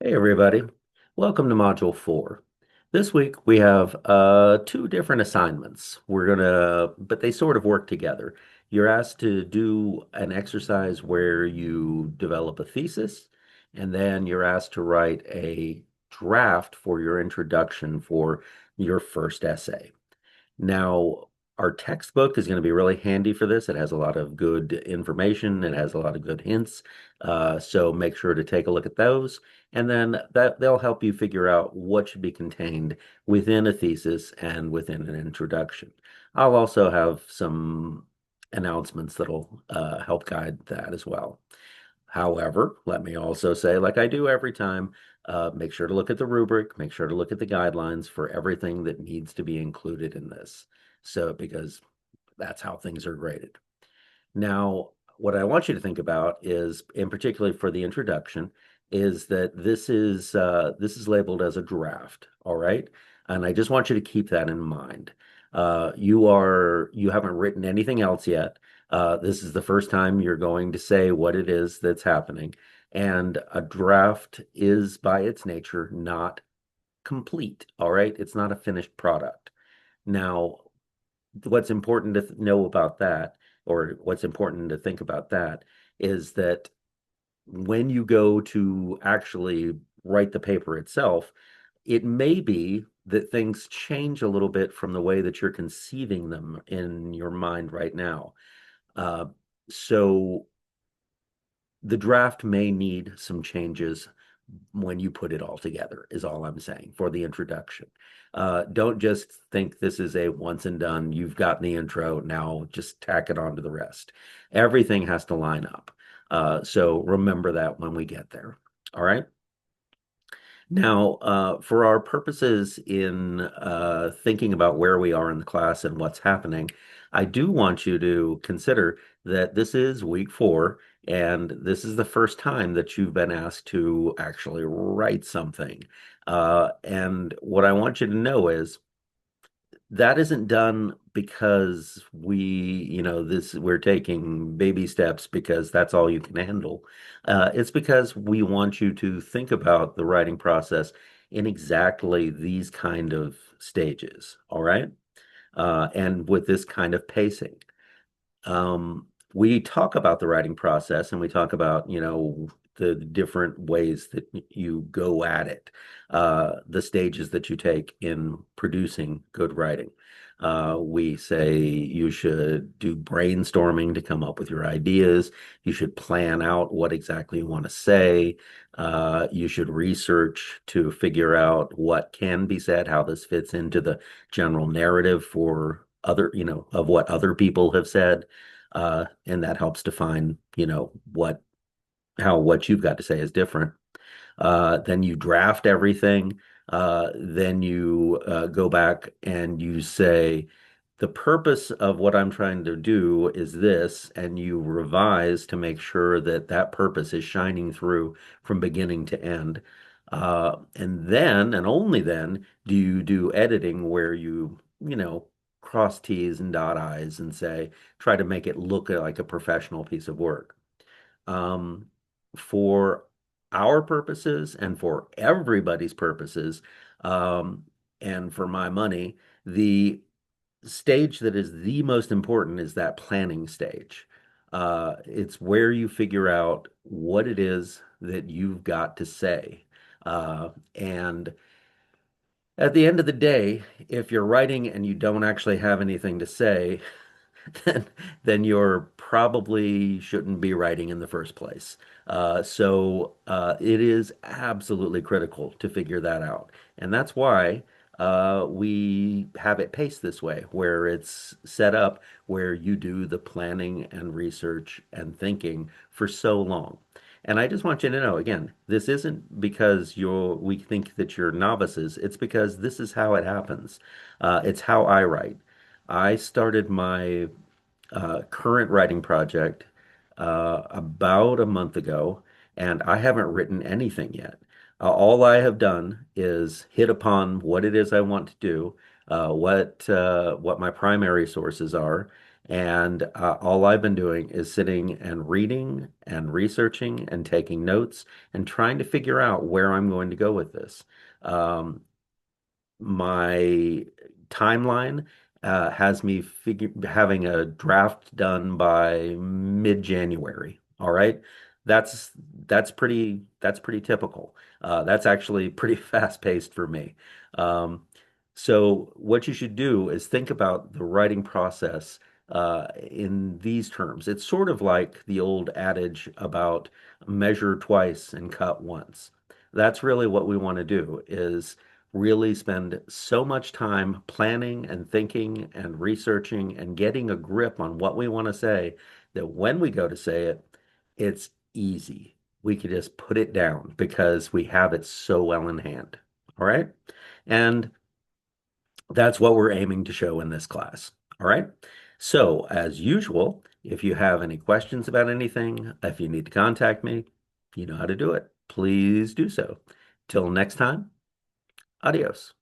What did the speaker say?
Hey everybody, welcome to Module 4. This week we have two different assignments. But they sort of work together. You're asked to do an exercise where you develop a thesis, and then you're asked to write a draft for your introduction for your first essay. Now, our textbook is going to be really handy for this. It has a lot of good information. It has a lot of good hints. So make sure to take a look at those. And then they'll help you figure out what should be contained within a thesis and within an introduction. I'll also have some announcements that'll help guide that as well. However, let me also say, like I do every time, make sure to look at the rubric, make sure to look at the guidelines for everything that needs to be included in this. So, because that's how things are graded. Now, what I want you to think about is, in particularly for the introduction, is that this is labeled as a draft, all right? And I just want you to keep that in mind. You haven't written anything else yet. This is the first time you're going to say what it is that's happening. And a draft is by its nature not complete, all right? It's not a finished product. Now, what's important to know about that, or what's important to think about that, is that when you go to actually write the paper itself, it may be that things change a little bit from the way that you're conceiving them in your mind right now. Uh, so the draft may need some changes when you put it all together, is all I'm saying for the introduction. Don't just think this is a once and done, you've got the intro, now just tack it on to the rest. Everything has to line up. So remember that when we get there. All right. Now, for our purposes in thinking about where we are in the class and what's happening, I do want you to consider that this is week 4, and this is the first time that you've been asked to actually write something. And what I want you to know is that isn't done because we're taking baby steps because that's all you can handle. It's because we want you to think about the writing process in exactly these kind of stages, all right? And with this kind of pacing. We talk about the writing process and we talk about, the different ways that you go at it, the stages that you take in producing good writing. We say you should do brainstorming to come up with your ideas. You should plan out what exactly you want to say. You should research to figure out what can be said, how this fits into the general narrative for of what other people have said. And that helps define, what you've got to say is different. Then you draft everything. Then you go back and you say, the purpose of what I'm trying to do is this, and you revise to make sure that that purpose is shining through from beginning to end. And then, and only then, do you do editing where cross T's and dot I's and try to make it look like a professional piece of work. Um, for our purposes and for everybody's purposes, um, and for my money, the stage that is the most important is that planning stage. It's where you figure out what it is that you've got to say. And at the end of the day, if you're writing and you don't actually have anything to say, then you're probably shouldn't be writing in the first place. So it is absolutely critical to figure that out. And that's why we have it paced this way, where it's set up where you do the planning and research and thinking for so long. And I just want you to know, again, this isn't because we think that you're novices. It's because this is how it happens. It's how I write. I started my current writing project about a month ago, and I haven't written anything yet. All I have done is hit upon what it is I want to do, what my primary sources are, And all I've been doing is sitting and reading and researching and taking notes and trying to figure out where I'm going to go with this. Um, my timeline has me having a draft done by mid-January. All right. That's that's pretty typical. That's actually pretty fast-paced for me. Um, so what you should do is think about the writing process in these terms. It's sort of like the old adage about measure twice and cut once. That's really what we want to do is really spend so much time planning and thinking and researching and getting a grip on what we want to say that when we go to say it, it's easy. We can just put it down because we have it so well in hand. All right. And that's what we're aiming to show in this class. All right. So, as usual, if you have any questions about anything, if you need to contact me, you know how to do it. Please do so. Till next time, adios.